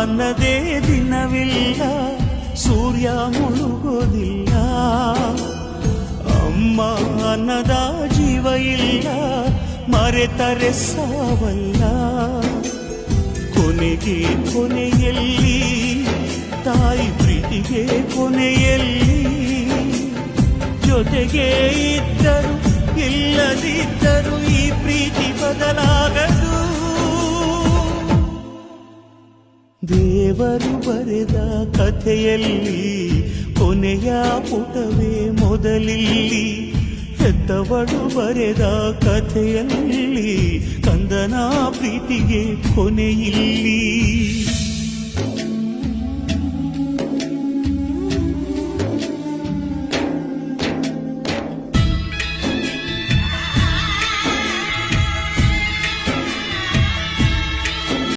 ಅನ್ನದೇ ದಿನವಿಲ್ಲ, ಸೂರ್ಯ ಮುಳುಗೋದಿಲ್ಲ. ಅಮ್ಮ ಅನ್ನದ ಜೀವ ಇಲ್ಲ, ಮರೆತರೆ ಸಾವಲ್ಲ. ಕೊನೆಗೆ ಕೊನೆಯಲ್ಲಿ ತಾಯಿ ಪ್ರೀತಿಗೆ ಕೊನೆಯಲ್ಲಿ, ಜೊತೆಗೆ ಇದ್ದರು ಇಲ್ಲದಿದ್ದರು ಈ ಪ್ರೀತಿ ಬದಲಾಗದು. ದೇವರು ಬರೆದ ಕಥೆಯಲ್ಲಿ ಕೊನೆಯ ಪುಟವೇ ಮೊದಲಿಲ್ಲಿ, ಹೆತ್ತವಳು ಬರೆದ ಕಥೆಯಲ್ಲಿ ಕಂದನ ಪ್ರೀತಿಗೆ ಕೊನೆಯಿಲ್ಲಿ.